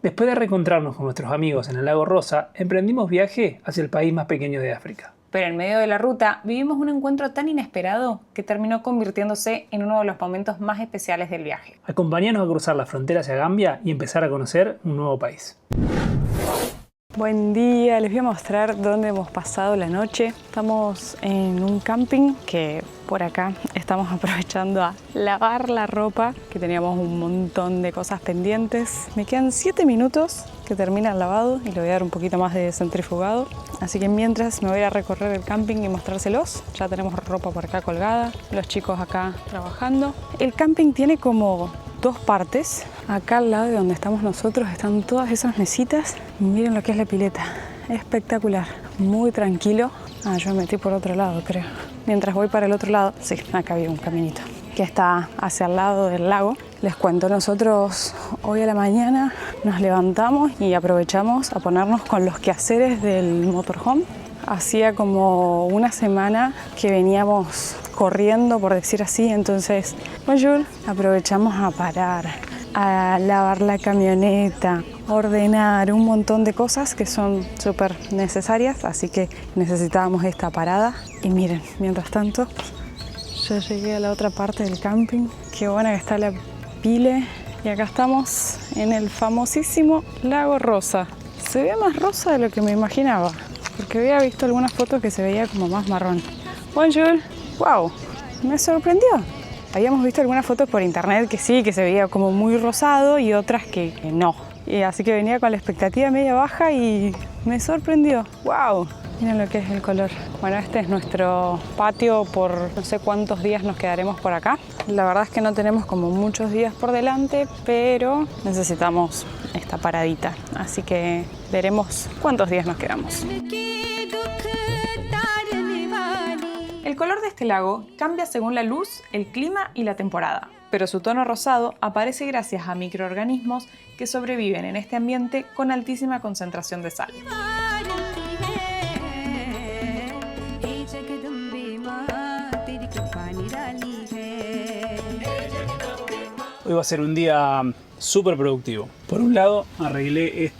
Después de reencontrarnos con nuestros amigos en el lago Rosa, emprendimos viaje hacia el país más pequeño de África. Pero en medio de la ruta vivimos un encuentro tan inesperado que terminó convirtiéndose en uno de los momentos más especiales del viaje. Acompáñanos a cruzar la frontera hacia Gambia y empezar a conocer un nuevo país. Buen día, les voy a mostrar dónde hemos pasado la noche. Estamos en un camping que por acá estamos aprovechando a lavar la ropa, que teníamos un montón de cosas pendientes. Me quedan 7 minutos que termina el lavado y le voy a dar un poquito más de centrifugado. Así que mientras me voy a recorrer el camping y mostrárselos. Ya tenemos ropa por acá colgada, los chicos acá trabajando. El camping tiene como 2 partes. Acá al lado de donde estamos nosotros están todas esas mesitas. Miren lo que es la pileta, espectacular, muy tranquilo. Yo me metí por otro lado, creo. Mientras voy para el otro lado, sí, acá había un caminito que está hacia el lado del lago. Les cuento, nosotros hoy a la mañana nos levantamos y aprovechamos a ponernos con los quehaceres del motorhome. Hacía como una semana que veníamos corriendo, por decir así, entonces bonjour, aprovechamos a parar, a lavar la camioneta, ordenar un montón de cosas que son súper necesarias, así que necesitábamos esta parada. Y miren, mientras tanto, ya llegué a la otra parte del camping. Qué buena que está la pile. Y acá estamos en el famosísimo lago Rosa. Se ve más rosa de lo que me imaginaba, porque había visto algunas fotos que se veía como más marrón. Bonjour. ¡Wow! Me sorprendió. Habíamos visto algunas fotos por internet que sí, que se veía como muy rosado y otras que no. Y así que venía con la expectativa media baja y me sorprendió. ¡Wow! Miren lo que es el color. Bueno, este es nuestro patio por no sé cuántos días nos quedaremos por acá. La verdad es que no tenemos como muchos días por delante, pero necesitamos esta paradita. Así que veremos cuántos días nos quedamos. El color de este lago cambia según la luz, el clima y la temporada, pero su tono rosado aparece gracias a microorganismos que sobreviven en este ambiente con altísima concentración de sal. Hoy va a ser un día súper productivo. Por un lado, arreglé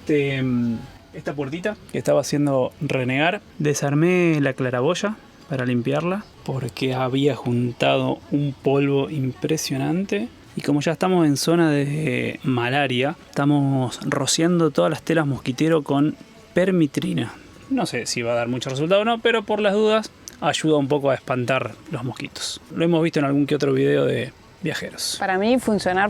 esta puertita que estaba haciendo renegar. Desarmé la claraboya para limpiarla porque había juntado un polvo impresionante. Y como ya estamos en zona de malaria, estamos rociando todas las telas mosquitero con permitrina. No sé si va a dar mucho resultado o no, pero por las dudas ayuda un poco a espantar los mosquitos. Lo hemos visto en algún que otro video de viajeros. Para mí funciona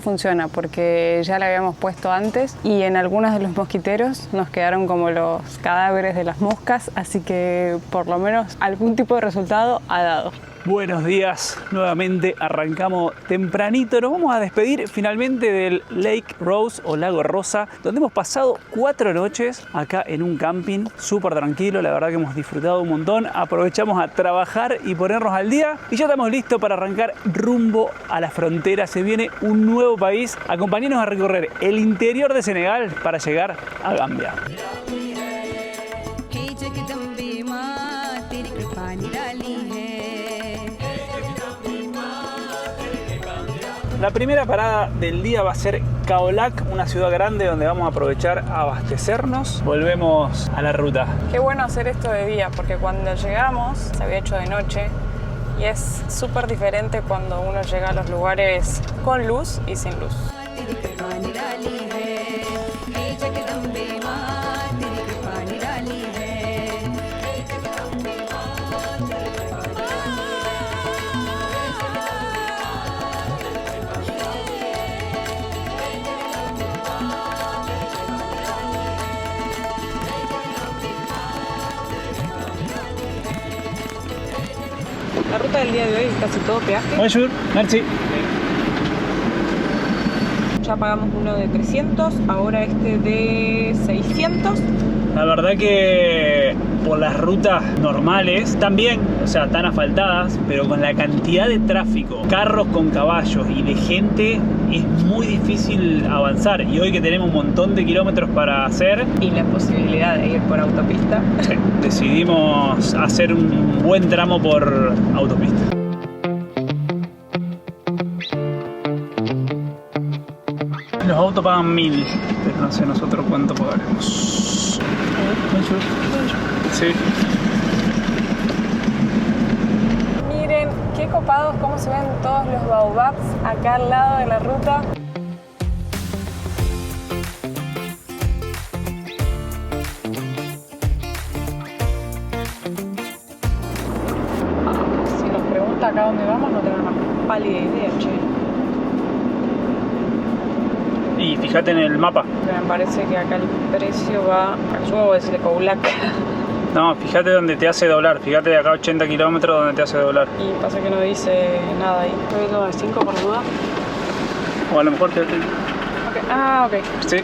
porque ya la habíamos puesto antes y en algunos de los mosquiteros nos quedaron como los cadáveres de las moscas, así que por lo menos algún tipo de resultado ha dado. Buenos días, nuevamente arrancamos tempranito. Nos vamos a despedir finalmente del Lake Rose o Lago Rosa, donde hemos pasado 4 noches acá en un camping súper tranquilo. La verdad que hemos disfrutado un montón. Aprovechamos a trabajar y ponernos al día y ya estamos listos para arrancar rumbo a la frontera. Se viene un nuevo país. Acompáñenos a recorrer el interior de Senegal para llegar a Gambia. La primera parada del día va a ser Kaolack, una ciudad grande donde vamos a aprovechar a abastecernos. Volvemos a la ruta. Qué bueno hacer esto de día, porque cuando llegamos se había hecho de noche y es súper diferente cuando uno llega a los lugares con luz y sin luz. La ruta del día de hoy es casi todo peaje. Bonjour, merci. Ya pagamos uno de 300, ahora este de 600. La verdad que por las rutas normales también, o sea, están asfaltadas, pero con la cantidad de tráfico, carros con caballos y de gente, es muy difícil avanzar. Y hoy que tenemos un montón de kilómetros para hacer y la posibilidad de ir por autopista, sí, decidimos hacer un buen tramo por autopista. Los autos pagan 1000, pero no sé nosotros cuánto pagaremos. Sí. Miren qué copados cómo se ven todos los baobabs acá al lado de la ruta. Si nos pregunta acá dónde vamos, no tenemos la pálida idea, che. Y fíjate en el mapa. Me parece que acá el precio va... Yo voy a decirle Coulac. No, fíjate donde te hace doblar. Fíjate de acá 80 kilómetros donde te hace doblar. Y pasa que no dice nada ahí. Estoy viendo de 5 por duda. O a lo mejor te... Okay. Ah, ok. Sí.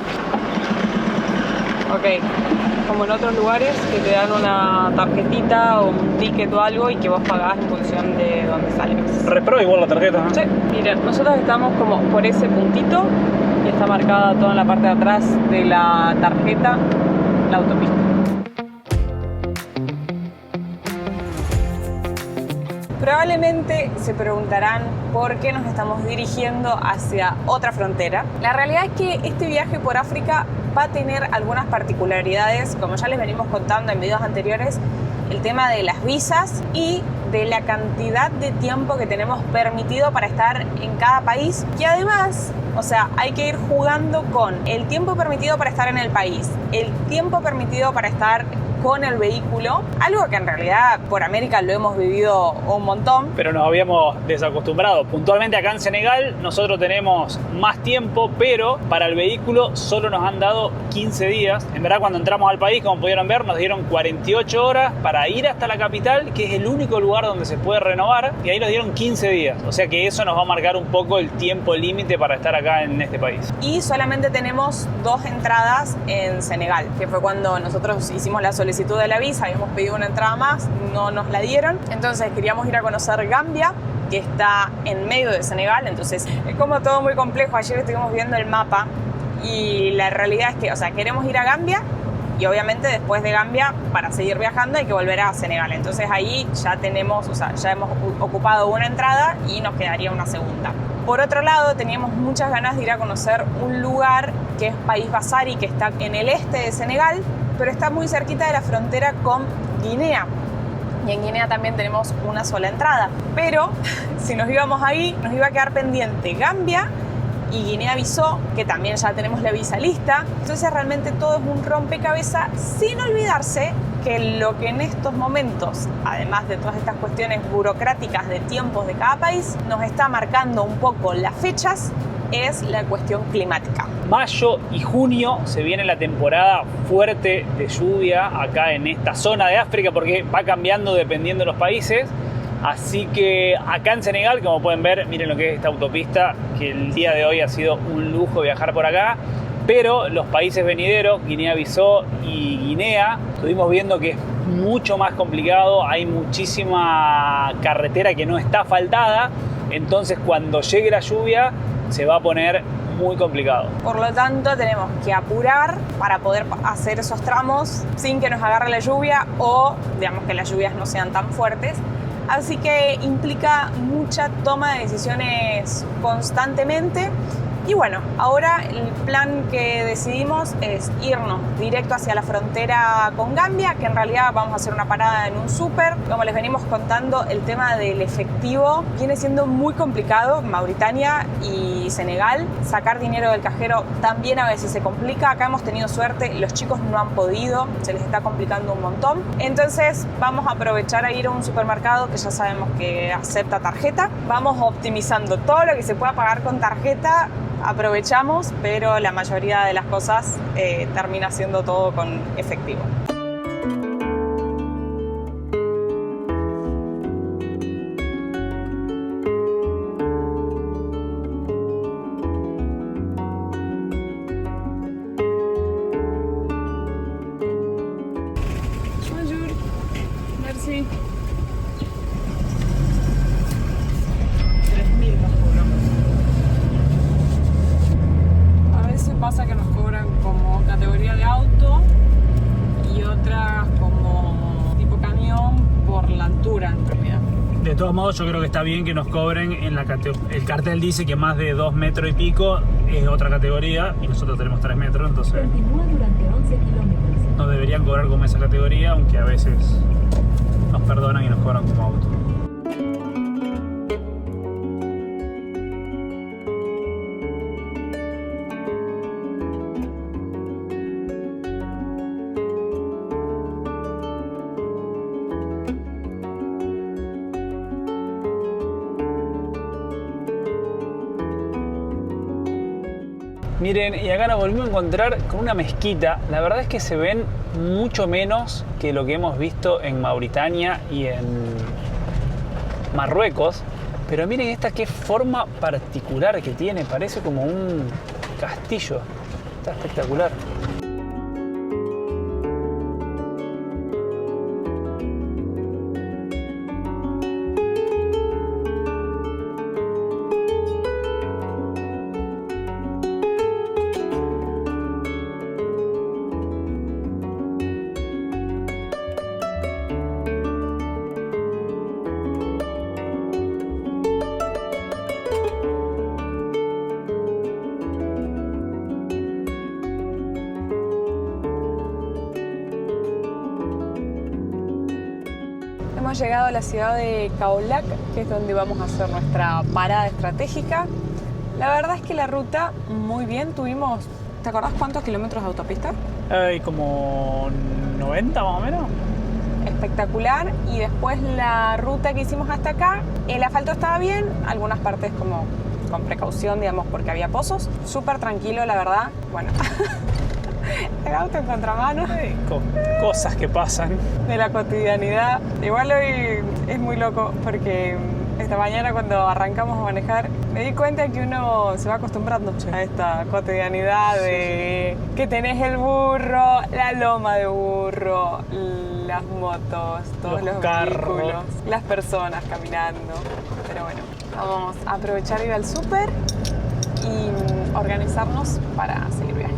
Ok. Como en otros lugares que te dan una tarjetita o un ticket o algo y que vos pagás en función de dónde sales. Repro igual la tarjeta, ¿no? Sí. Miren, nosotros estamos como por ese puntito y está marcada toda en la parte de atrás de la tarjeta la autopista. Probablemente se preguntarán por qué nos estamos dirigiendo hacia otra frontera. La realidad es que este viaje por África va a tener algunas particularidades, como ya les venimos contando en videos anteriores, el tema de las visas y de la cantidad de tiempo que tenemos permitido para estar en cada país. Y además, o sea, hay que ir jugando con el tiempo permitido para estar en el país, el tiempo permitido para estar con el vehículo, algo que en realidad por América lo hemos vivido un montón. Pero nos habíamos desacostumbrado. Puntualmente acá en Senegal nosotros tenemos más tiempo, pero para el vehículo solo nos han dado 15 días. En verdad, cuando entramos al país, como pudieron ver, nos dieron 48 horas para ir hasta la capital, que es el único lugar donde se puede renovar, y ahí nos dieron 15 días. O sea que eso nos va a marcar un poco el tiempo límite para estar acá en este país. Y solamente tenemos 2 entradas en Senegal, que fue cuando nosotros hicimos la solicitud de la visa, habíamos pedido una entrada más, no nos la dieron, entonces queríamos ir a conocer Gambia, que está en medio de Senegal, entonces es como todo muy complejo. Ayer estuvimos viendo el mapa y la realidad es que, o sea, queremos ir a Gambia y obviamente después de Gambia, para seguir viajando, hay que volver a Senegal, entonces ahí ya tenemos, o sea, ya hemos ocupado una entrada y nos quedaría una segunda. Por otro lado, teníamos muchas ganas de ir a conocer un lugar que es País Bassari, que está en el este de Senegal, pero está muy cerquita de la frontera con Guinea. Y en Guinea también tenemos una sola entrada. Pero si nos íbamos ahí, nos iba a quedar pendiente Gambia y Guinea-Bissau, que también ya tenemos la visa lista. Entonces realmente todo es un rompecabezas, sin olvidarse que lo que en estos momentos, además de todas estas cuestiones burocráticas de tiempos de cada país, nos está marcando un poco las fechas, es la cuestión climática. Mayo y junio se viene la temporada fuerte de lluvia acá en esta zona de África, porque va cambiando dependiendo de los países. Así que acá en Senegal, como pueden ver, miren lo que es esta autopista, que el día de hoy ha sido un lujo viajar por acá. Pero los países venideros, Guinea-Bissau y Guinea, estuvimos viendo que es mucho más complicado, hay muchísima carretera que no está asfaltada, entonces cuando llegue la lluvia se va a poner muy complicado. Por lo tanto, tenemos que apurar para poder hacer esos tramos sin que nos agarre la lluvia o, digamos, que las lluvias no sean tan fuertes. Así que implica mucha toma de decisiones constantemente. Y bueno, ahora el plan que decidimos es irnos directo hacia la frontera con Gambia, que en realidad vamos a hacer una parada en un súper. Como les venimos contando, el tema del efectivo viene siendo muy complicado. Mauritania y Senegal, sacar dinero del cajero también a veces se complica. Acá hemos tenido suerte, los chicos no han podido, se les está complicando un montón. Entonces vamos a aprovechar a ir a un supermercado que ya sabemos que acepta tarjeta. Vamos optimizando todo lo que se pueda pagar con tarjeta. Aprovechamos, pero la mayoría de las cosas termina siendo todo con efectivo. Bonjour, merci. 3.000 nos cobramos. Pasa que nos cobran como categoría de auto y De todos modos, yo creo que está bien que nos cobren en la categoría. El cartel dice que más de 2 metros y pico es otra categoría y nosotros tenemos 3 metros, entonces Continúa durante 11 kilómetros. nos deberían cobrar como esa categoría, aunque a veces nos perdonan y nos cobran como auto. Miren, y acá nos volvimos a encontrar con una mezquita. La verdad es que se ven mucho menos que lo que hemos visto en Mauritania y en Marruecos. Pero miren esta qué forma particular que tiene. Parece como un castillo. Está espectacular. Hemos llegado a la ciudad de Kaolack, que es donde vamos a hacer nuestra parada estratégica. La verdad es que la ruta, muy bien, tuvimos, ¿te acordás cuántos kilómetros de autopista? Hay como 90 más o menos. Espectacular. Y después la ruta que hicimos hasta acá, el asfalto estaba bien, algunas partes como con precaución, digamos, porque había pozos. Súper tranquilo, la verdad. Bueno, el auto en contramano. Cosas que pasan. De la cotidianidad. Igual hoy es muy loco porque esta mañana cuando arrancamos a manejar me di cuenta que uno se va acostumbrando a esta cotidianidad de que tenés el burro, la loma de burro, las motos, todos los carros, vehículos, las personas caminando. Pero bueno, vamos a aprovechar ir al súper y organizarnos para seguir viaje.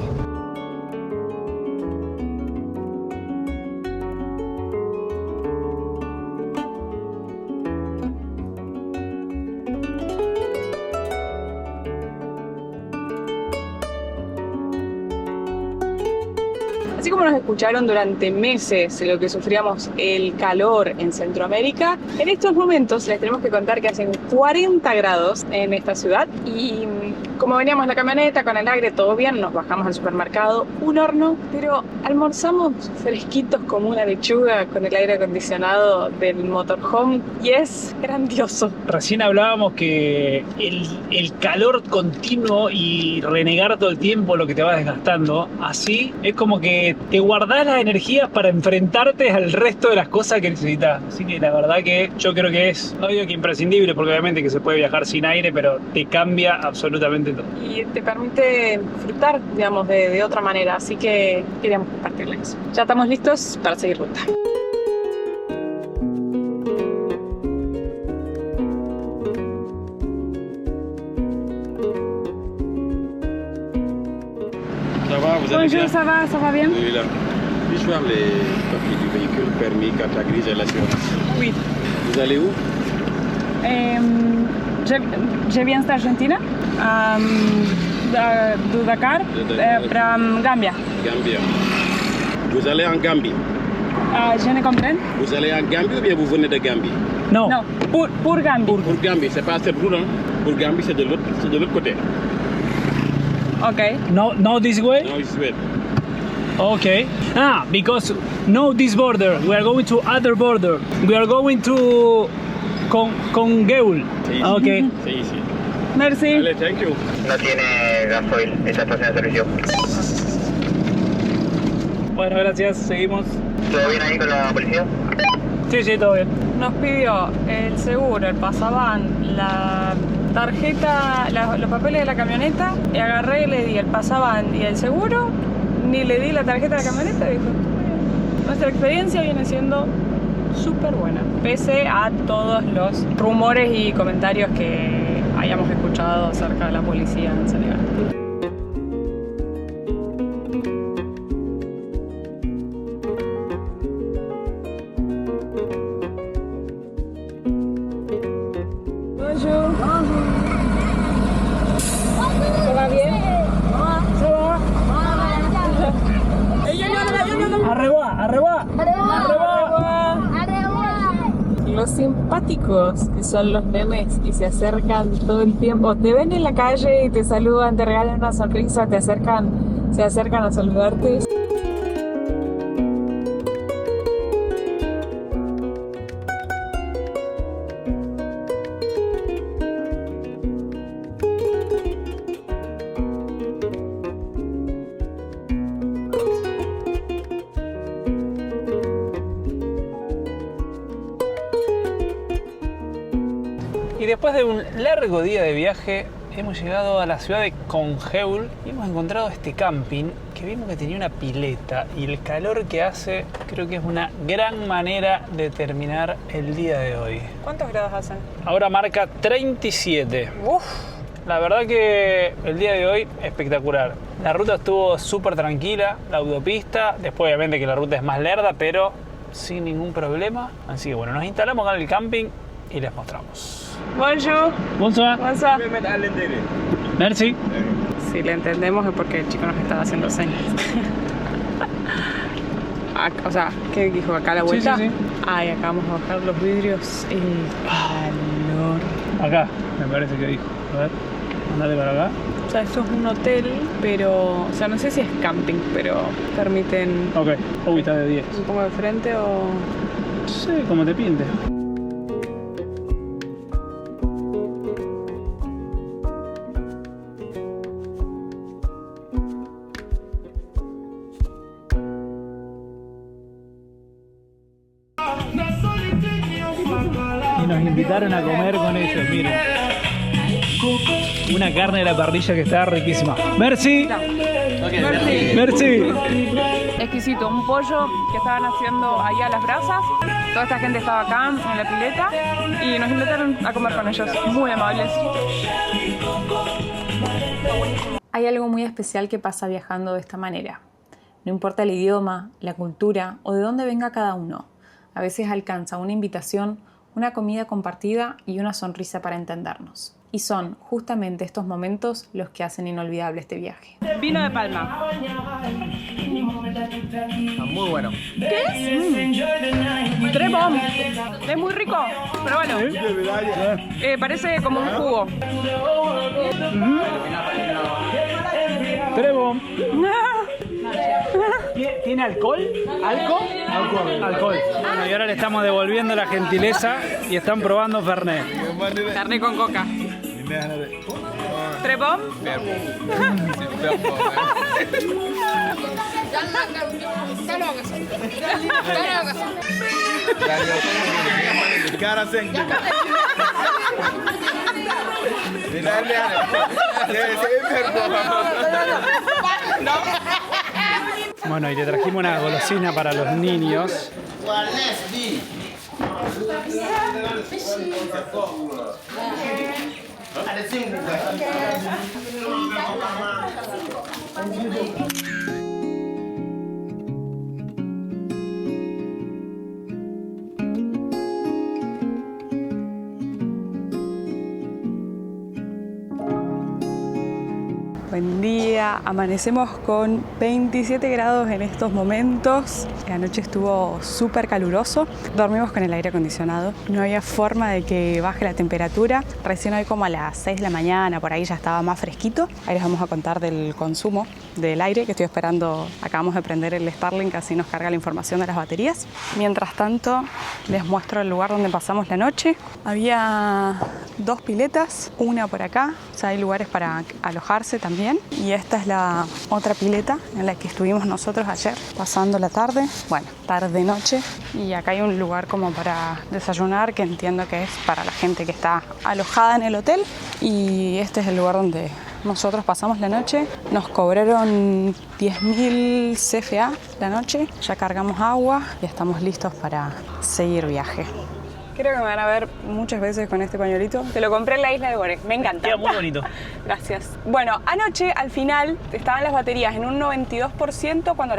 Así como nos escucharon durante meses lo que sufríamos el calor en Centroamérica, en estos momentos les tenemos que contar que hacen 40 grados en esta ciudad y como veníamos en la camioneta con el aire todo bien, nos bajamos al supermercado, un horno, pero almorzamos fresquitos como una lechuga con el aire acondicionado del motorhome y es grandioso. Recién hablábamos que el calor continuo y renegar todo el tiempo lo que te va desgastando, así es como que te guardás las energías para enfrentarte al resto de las cosas que necesitas. Así que la verdad que yo creo que es, no digo que imprescindible, porque obviamente que se puede viajar sin aire, pero te cambia absolutamente todo. Y te permite disfrutar, digamos, de otra manera, así que queríamos compartirles. Ya estamos listos para seguir ruta. Ça va, vous allez bien? Bonjour, ça va bien? Oui, là. Puis-je voir les papiers du véhicule, permis, carte grise et l'assurance? Oui. Vous allez où? Je viens d'Argentina, de Dakar, para Gambia. Gambia. Vous allez en Gambie? Je ne comprends. Vous allez en Gambie ou bien vous venez de Gambie? No, Non, pour Gambie. Pour Gambie, c'est pas cette route, hein? Pour Gambie, c'est de l'autre côté. Ok. no this way? Non, ici, ouais. Okay. Because no this border. We are going to other border. We are going to Congeul. Sí. Okay. C'est ici. Merci. Allez, thank you. No tiene gasoil, esta estación de servicio. Bueno, gracias. Seguimos. ¿Todo bien ahí con la policía? Sí, todo bien. Nos pidió el seguro, el pasaban, la tarjeta, los papeles de la camioneta y agarré y le di el pasaban y el seguro, ni le di la tarjeta de la camioneta y dijo, "Muy bien". Nuestra experiencia viene siendo súper buena, pese a todos los rumores y comentarios que hayamos escuchado acerca de la policía en Senegal. simpáticos que son los nenes y se acercan todo el tiempo. Te ven en la calle y te saludan, te regalan una sonrisa, se acercan a saludarte. Y después de un largo día de viaje, hemos llegado a la ciudad de Conjeul y hemos encontrado este camping que vimos que tenía una pileta, y el calor que hace creo que es una gran manera de terminar el día de hoy. ¿Cuántos grados hacen? Ahora marca 37. Uf. La verdad que el día de hoy espectacular. La ruta estuvo súper tranquila, la autopista, después obviamente que la ruta es más lerda, pero sin ningún problema. Así que bueno, nos instalamos acá en el camping y les mostramos. Bonjour. Bonsoir. Bonsoir. Merci. Si le entendemos es porque el chico nos estaba haciendo señas. O sea, ¿qué dijo? ¿Acá a la vuelta? Sí, sí, sí. Ay, acá vamos a bajar los vidrios. El calor. Acá, me parece que dijo. A ver, andate para acá. O sea, esto es un hotel, pero... O sea, no sé si es camping, pero permiten... Ok, uy, está de 10. ¿Un poco de frente o...? Sí, como te pinte. Y nos invitaron a comer con ellos, miren. Una carne de la parrilla que está riquísima. Merci. Merci. Exquisito, un pollo que estaban haciendo ahí a las brasas. Toda esta gente estaba acá en la pileta y nos invitaron a comer con ellos. Muy amables. Hay algo muy especial que pasa viajando de esta manera. No importa el idioma, la cultura o de dónde venga cada uno. A veces alcanza una invitación, una comida compartida y una sonrisa para entendernos. Y son justamente estos momentos los que hacen inolvidable este viaje. Vino de Palma. Muy bueno. ¿Qué es? Trebón. Es muy rico, pero bueno. Parece como un jugo. Trebón. ¿Tiene alcohol? Alcohol. Bueno, y ahora le estamos devolviendo la gentileza y están probando Fernet. Carne con coca. Trebón. Bueno, y le trajimos una golosina para los niños. Buen día, amanecemos con 27 grados en estos momentos. Anoche estuvo súper caluroso, dormimos con el aire acondicionado, no había forma de que baje la temperatura. Recién hoy como a las 6 de la mañana, por ahí ya estaba más fresquito. Ahí les vamos a contar del consumo del aire que estoy esperando. Acabamos de prender el Starlink, así nos carga la información de las baterías. Mientras tanto, les muestro el lugar donde pasamos la noche. Había 2 piletas, una por acá, o sea, hay lugares para alojarse también. Y esta es la otra pileta en la que estuvimos nosotros ayer, pasando la tarde, bueno, tarde-noche. Y acá hay un lugar como para desayunar, que entiendo que es para la gente que está alojada en el hotel. Y este es el lugar donde nosotros pasamos la noche. Nos cobraron 10.000 CFA la noche, ya cargamos agua y estamos listos para seguir viaje. Creo que me van a ver muchas veces con este pañuelito. Te lo compré en la isla de Boré, me encanta. Queda muy bonito. Gracias. Bueno, anoche al final estaban las baterías en un 92% cuando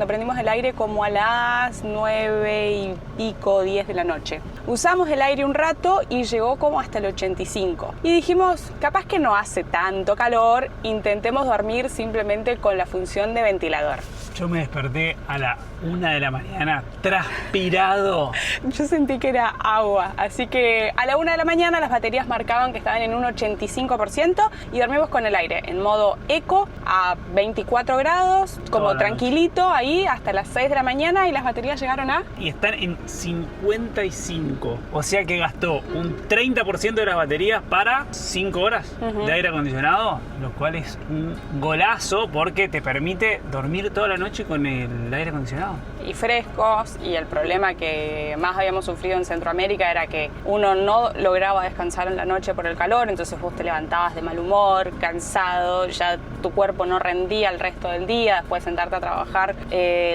prendimos el aire como a las 9 y pico, 10 de la noche. Usamos el aire un rato y llegó como hasta el 85. Y dijimos, capaz que no hace tanto calor, intentemos dormir simplemente con la función de ventilador. Yo me desperté a la 1 de la mañana transpirado. Yo sentí que era agua. Así que a la 1 de la mañana las baterías marcaban que estaban en un 85% y dormimos con el aire en modo eco a 24 grados, como Toda la tranquilito ahí hasta las 6 de la mañana y las baterías llegaron a... Y están en 55. O sea que gastó un 30% de las baterías para 5 horas de aire acondicionado, lo cual es un golazo porque te permite dormir toda la noche con el aire acondicionado. Y frescos, y el problema que más habíamos sufrido en Centroamérica era que uno no lograba descansar en la noche por el calor, entonces vos te levantabas de mal humor, cansado, ya tu cuerpo no rendía el resto del día, después de sentarte a trabajar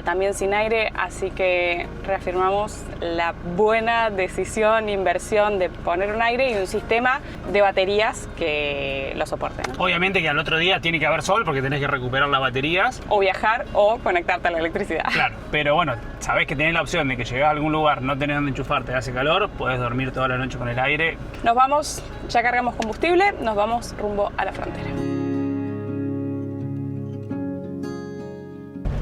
también sin aire, así que reafirmamos la buena decisión, inversión de poner un aire y un sistema de baterías que lo soporten, ¿no? Obviamente que al otro día tiene que haber sol porque tenés que recuperar las baterías. O viajar o conectarte a la electricidad. Claro, pero bueno, sabés que tenés la opción de que llegás a algún lugar, no tenés donde enchufarte, hace calor, podés dormir toda la noche con el aire. Nos vamos, ya cargamos combustible, nos vamos rumbo a la frontera.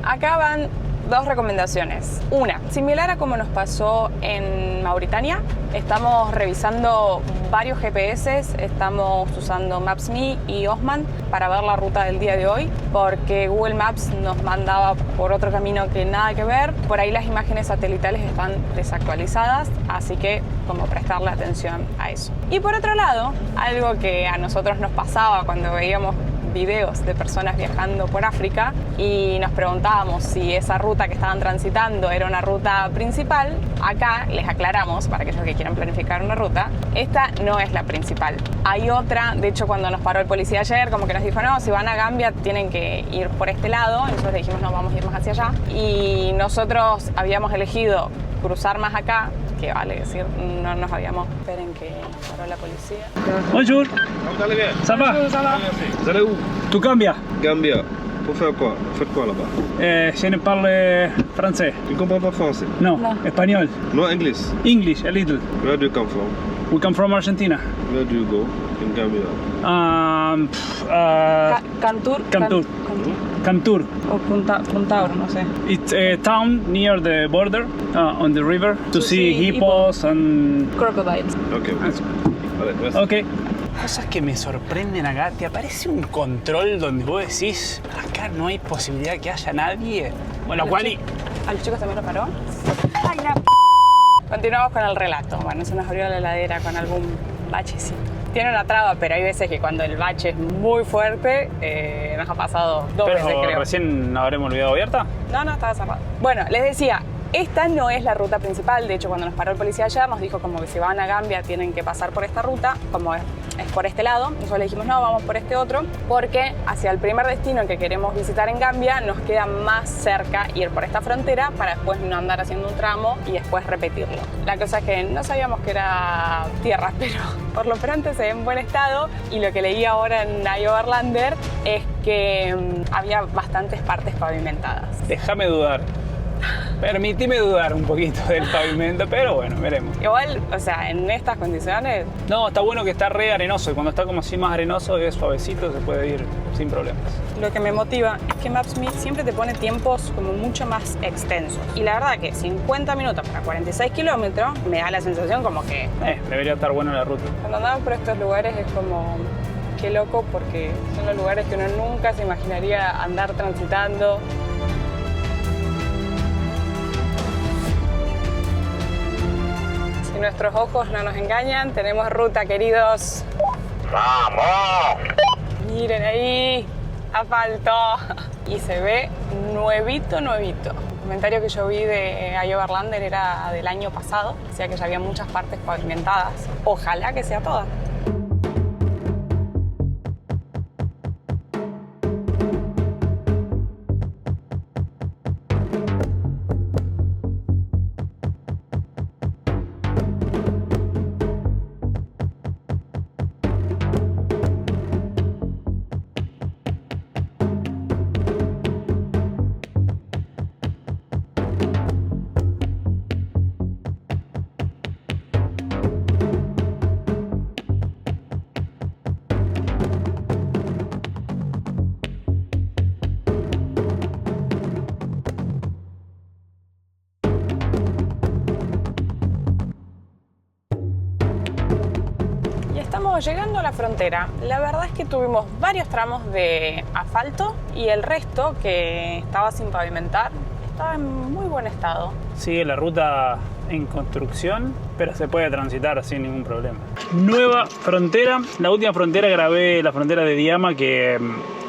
Acá van dos recomendaciones. Una, similar a como nos pasó en Mauritania, estamos revisando varios GPS, estamos usando Maps.me y Osman para ver la ruta del día de hoy, porque Google Maps nos mandaba por otro camino que nada que ver. Por ahí las imágenes satelitales están desactualizadas, así que como prestarle atención a eso. Y por otro lado, algo que a nosotros nos pasaba cuando veíamos videos de personas viajando por África y nos preguntábamos si esa ruta que estaban transitando era una ruta principal. Acá les aclaramos, para aquellos que quieran planificar una ruta, esta no es la principal. Hay otra, de hecho cuando nos paró el policía ayer, como que nos dijo, no, si van a Gambia tienen que ir por este lado, y nosotros le dijimos, no, vamos a ir más hacia allá. Y nosotros habíamos elegido cruzar más acá, que vale decir, no nos habíamos... Esperen que paró la policía. Bonjour, Vous allez bien? ça va? Vous allez où? Tu cambia? Gambia. Pour faire quoi? Vous faites quoi là-bas? Je ne parle français. Tu comprends pas français? No, No. español. No English. English, a little. Where do you come from? We come from Argentina. Where do you go in Gambia? Cantur. Cantur. Cantur. O Puntaur, no sé. It's a town near the border, on the river, to see see hippos and... Crocodiles. Ok. Allez, merci. Ok. Cosas que me sorprenden acá. ¿Te aparece un control donde vos decís, acá no hay posibilidad que haya nadie? Bueno, lo cual... ¿A los chicos también lo paró? ¡Ay, la p***! Continuamos con el relato. Bueno, se nos abrió la heladera con algún bachecito. Tiene una traba, pero hay veces que cuando el bache es muy fuerte, nos ha pasado dos veces, Pero creo. recién habremos olvidado abierta. No, estaba cerrado. Bueno, les decía, esta no es la ruta principal. De hecho, cuando nos paró el policía ayer, nos dijo como que si van a Gambia tienen que pasar por esta ruta, como es por este lado. Nosotros le dijimos, no, vamos por este otro, porque hacia el primer destino que queremos visitar en Gambia nos queda más cerca ir por esta frontera para después no andar haciendo un tramo y después repetirlo. La cosa es que no sabíamos que era tierra, pero por lo pronto se ve en buen estado, y lo que leí ahora en iOverlander es que había bastantes partes pavimentadas. Déjame dudar. Permitime dudar un poquito del pavimento, pero bueno, veremos. Igual, o sea, en estas condiciones... No, está bueno que está re arenoso, y cuando está como así más arenoso es suavecito, se puede ir sin problemas. Lo que me motiva es que Maps.me siempre te pone tiempos como mucho más extensos. Y la verdad que 50 minutos para 46 kilómetros me da la sensación como que... Debería estar bueno la ruta. Cuando andamos por estos lugares es como... Qué loco, porque son los lugares que uno nunca se imaginaría andar transitando. Si nuestros ojos no nos engañan, tenemos ruta, queridos. ¡Vamos! Miren ahí, asfalto. Y se ve nuevito. El comentario que yo vi de iOverlander era del año pasado, decía que ya había muchas partes pavimentadas. Ojalá que sea toda. Estamos llegando a la frontera. La verdad es que tuvimos varios tramos de asfalto y el resto, que estaba sin pavimentar, estaba en muy buen estado. Sigue la ruta en construcción, pero se puede transitar sin ningún problema. Nueva frontera. La última frontera grabé la frontera de Diama, que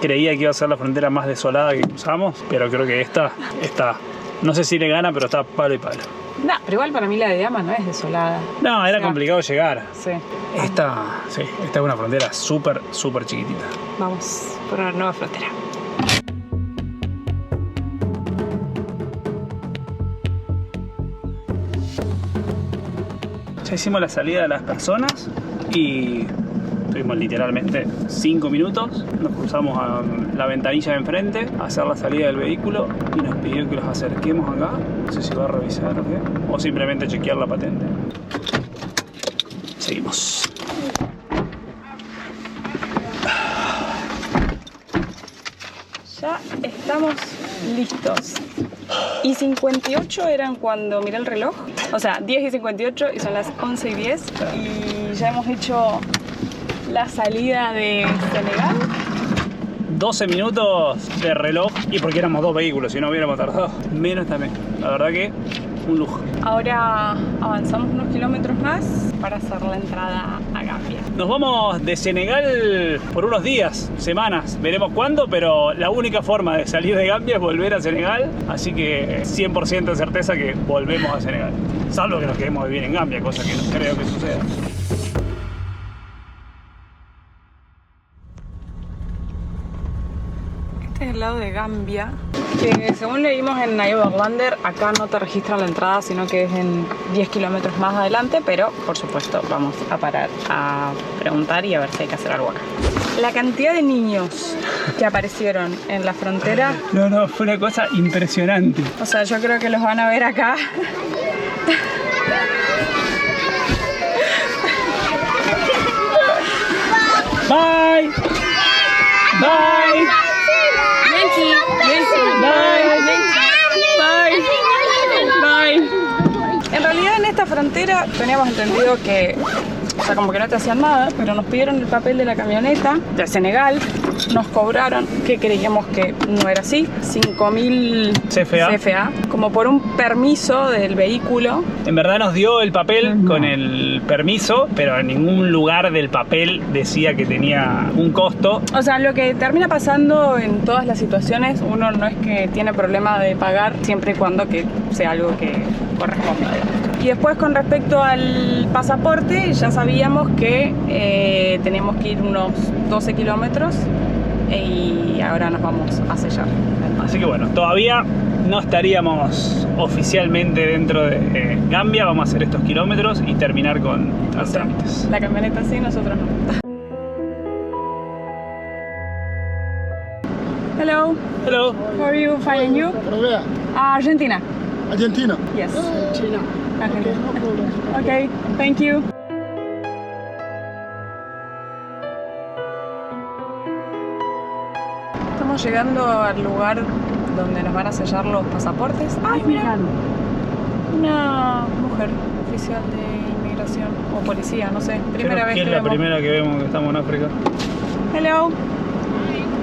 creía que iba a ser la frontera más desolada que cruzamos, pero creo que esta está, no sé si le gana, pero está palo y palo. No, pero igual para mí la de Diama no es desolada. No, era complicado llegar. Sí. Esta es una frontera súper chiquitita. Vamos por una nueva frontera. Ya hicimos la salida de las personas y tuvimos literalmente 5 minutos. Nos cruzamos a la ventanilla de enfrente a hacer la salida del vehículo y nos pidió que los acerquemos acá. No sé si va a revisar o qué, o simplemente chequear la patente. Seguimos. Ya estamos listos. Y 58 eran cuando miré el reloj. O sea, 10 y 58 y son las 11 y 10. Y ya hemos hecho la salida de Senegal. 12 minutos de reloj, y porque éramos 2 vehículos, si no hubiéramos tardado menos también. La verdad que un lujo. Ahora avanzamos unos kilómetros más para hacer la entrada a Gambia. Nos vamos de Senegal por unos días, semanas, veremos cuándo, pero la única forma de salir de Gambia es volver a Senegal, así que 100% de certeza que volvemos a Senegal. Salvo que nos quedemos a vivir en Gambia, cosa que no creo que suceda. Este es el lado de Gambia, que según leímos en Nayib Outlander, acá no te registran la entrada, sino que es en 10 kilómetros más adelante, pero por supuesto vamos a parar a preguntar y a ver si hay que hacer algo acá. La cantidad de niños que aparecieron en la frontera... No, fue una cosa impresionante. O sea, yo creo que los van a ver acá. Bye! Bye! En realidad en esta frontera teníamos entendido que, o sea, como que no te hacían nada, pero nos pidieron el papel de la camioneta de Senegal, nos cobraron, que creíamos que no era así, 5.000 CFA, como por un permiso del vehículo. En verdad nos dio el papel con el permiso, pero en ningún lugar del papel decía que tenía un costo. O sea, lo que termina pasando en todas las situaciones, uno no es que tiene problema de pagar siempre y cuando que sea algo que corresponda. Y después con respecto al pasaporte, ya sabíamos que teníamos que ir unos 12 kilómetros y ahora nos vamos a sellar. Así que bueno, todavía no estaríamos oficialmente dentro de Gambia. Vamos a hacer estos kilómetros y terminar con los trámites. La camioneta sí, nosotros no. Hello. Hello. How are you? Fine, and you? Where? Argentina. Argentina. Yes. China. Argentina. No problem. Okay, thank you. Estamos llegando al lugar donde nos van a sellar los pasaportes. ¡Ay, mira! Una mujer oficial de inmigración o policía, no sé. Primera vez que es la vemos. primera que vemos que estamos en África. Hello.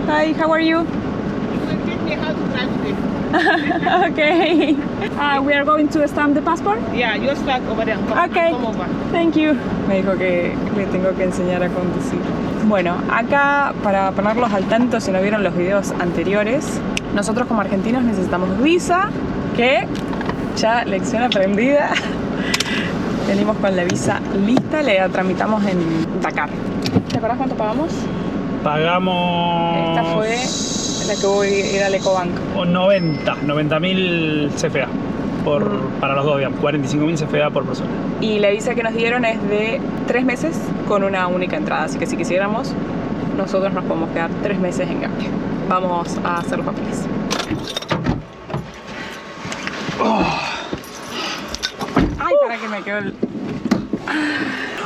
Hi, how are you? Okay. We are going to stamp the passport? Yeah, you start over there. Okay. Come over. Thank you. Me dijo que le tengo que enseñar a conducir. Bueno, acá para ponerlos al tanto, si no vieron los videos anteriores, nosotros como argentinos necesitamos visa, que ya lección aprendida. Venimos con la visa lista, la tramitamos en Dakar. ¿Te acuerdas cuánto pagamos? Pagamos... Esta fue la que voy a ir al Ecobank. 90.000 CFA para los dos, digamos, 45.000 CFA por persona. Y la visa que nos dieron es de 3 meses con una única entrada, así que si quisiéramos, nosotros nos podemos quedar 3 meses en Gambia. Vamos a hacer los papeles. Ay, para que me quedó el...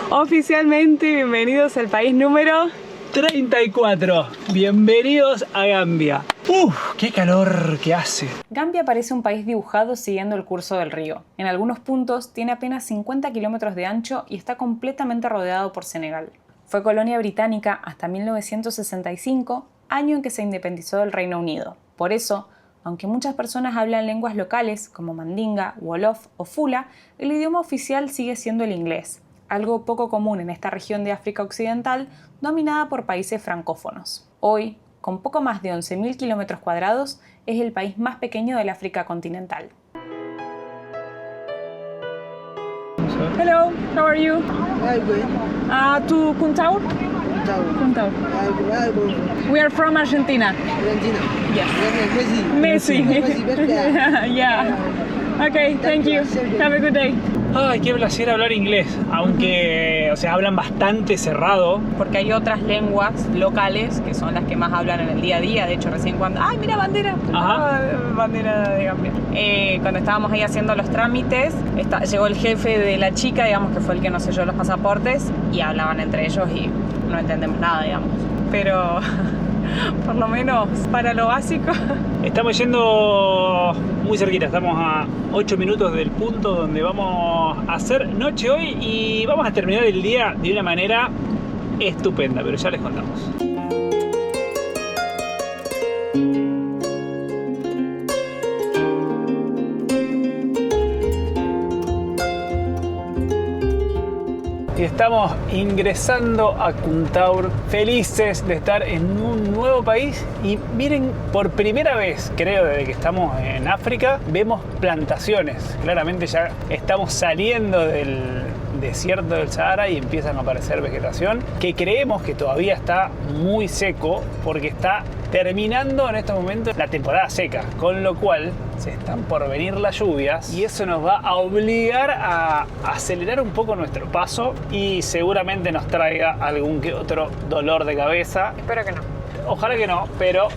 Oficialmente, bienvenidos al país número 34. Bienvenidos a Gambia. ¡Qué calor que hace! Gambia parece un país dibujado siguiendo el curso del río. En algunos puntos tiene apenas 50 kilómetros de ancho y está completamente rodeado por Senegal. Fue colonia británica hasta 1965, año en que se independizó del Reino Unido. Por eso, aunque muchas personas hablan lenguas locales como mandinga, wolof o fula, el idioma oficial sigue siendo el inglés, algo poco común en esta región de África Occidental dominada por países francófonos. Hoy, con poco más de 11.000 kilómetros cuadrados, es el país más pequeño del África continental. Hello, how are you? To Cuntaur? Cuntaur. We are from Argentina. Yes. Messi. Yeah. Okay, thank you. Have a good day. Ay, qué placer hablar inglés, aunque, o sea, hablan bastante cerrado. Porque hay otras lenguas locales que son las que más hablan en el día a día. De hecho, recién cuando... ¡Ay, mira, bandera! Ajá. Bandera de Gambia. Cuando estábamos ahí haciendo los trámites, llegó el jefe de la chica, digamos, que fue el que nos selló los pasaportes, y hablaban entre ellos y no entendemos nada, digamos. Pero... por lo menos para lo básico. Estamos yendo muy cerquita, estamos a 8 minutos del punto donde vamos a hacer noche hoy y vamos a terminar el día de una manera estupenda, pero ya les contamos. Y estamos ingresando a Cuntaur, felices de estar en un nuevo país. Y miren, por primera vez, creo, desde que estamos en África, vemos plantaciones. Claramente ya estamos saliendo del desierto del Sahara y empiezan a aparecer vegetación que creemos que todavía está muy seco porque está terminando en estos momentos la temporada seca, con lo cual se están por venir las lluvias y eso nos va a obligar a acelerar un poco nuestro paso y seguramente nos traiga algún que otro dolor de cabeza. Espero que no. Ojalá que no, pero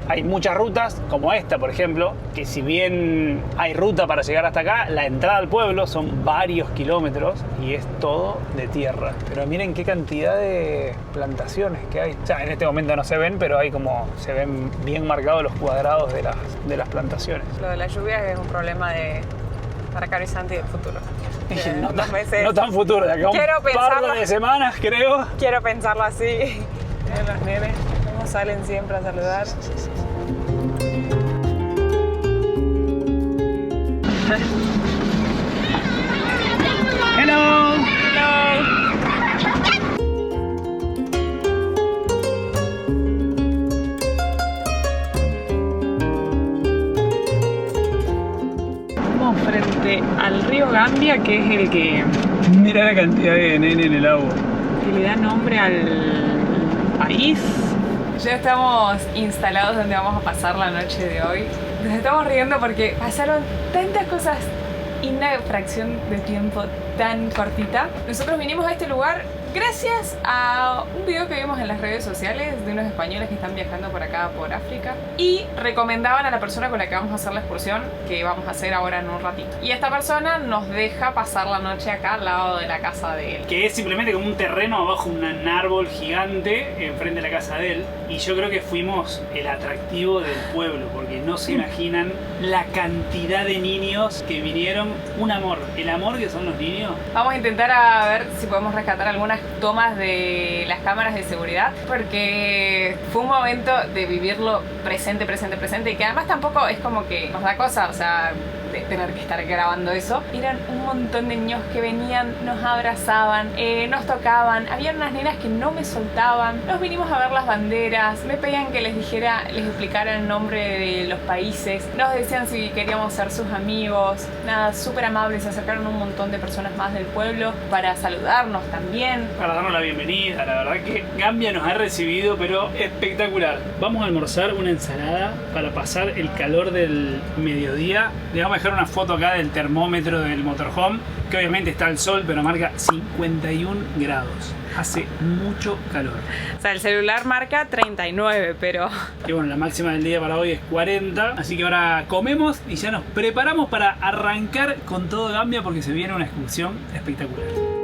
hay muchas rutas, como esta por ejemplo, que si bien hay ruta para llegar hasta acá, la entrada al pueblo son varios kilómetros y es todo de tierra. Pero miren qué cantidad de plantaciones que hay. O sea, en este momento no se ven, pero hay como se ven bien marcados los cuadrados de las plantaciones. Lo de las lluvias es un problema para Caro y Santi del futuro. No tan futuro, de acá un par de semanas creo. Quiero pensarlo así. Miren los nenes cómo salen siempre a saludar. Hello. Estamos frente al río Gambia, que es el que Mira la cantidad de nene en el agua. le da nombre al país. Ya estamos instalados donde vamos a pasar la noche de hoy. Nos estamos riendo porque pasaron tantas cosas en una fracción de tiempo tan cortita. Nosotros vinimos a este lugar gracias a un video que vimos en las redes sociales de unos españoles que están viajando por acá, por África, y recomendaban a la persona con la que vamos a hacer la excursión, que vamos a hacer ahora en un ratito. Y esta persona nos deja pasar la noche acá al lado de la casa de él. Que es simplemente como un terreno abajo, un árbol gigante enfrente de la casa de él. Y yo creo que fuimos el atractivo del pueblo, porque no se imaginan la cantidad de niños que vinieron. Un amor, el amor que son los niños. Vamos a intentar a ver si podemos rescatar algunas tomas de las cámaras de seguridad, porque fue un momento de vivirlo presente y que además tampoco es como que nos da cosa, o sea, de tener que estar grabando eso. Eran un montón de niños que venían, nos abrazaban, nos tocaban, había unas nenas que no me soltaban, nos vinimos a ver las banderas, me pedían que les explicara el nombre de los países, nos decían si queríamos ser sus amigos, nada, súper amables, se acercaron un montón de personas más del pueblo para saludarnos también. Para darnos la bienvenida, la verdad que Gambia nos ha recibido pero espectacular. Vamos a almorzar una ensalada para pasar el calor del mediodía. Le vamos a dejar una foto acá del termómetro del motorhome, que obviamente está al sol pero marca 51 grados. Hace mucho calor. O sea, el celular marca 39, pero... Y bueno, la máxima del día para hoy es 40. Así que ahora comemos y ya nos preparamos para arrancar con todo Gambia porque se viene una excursión espectacular.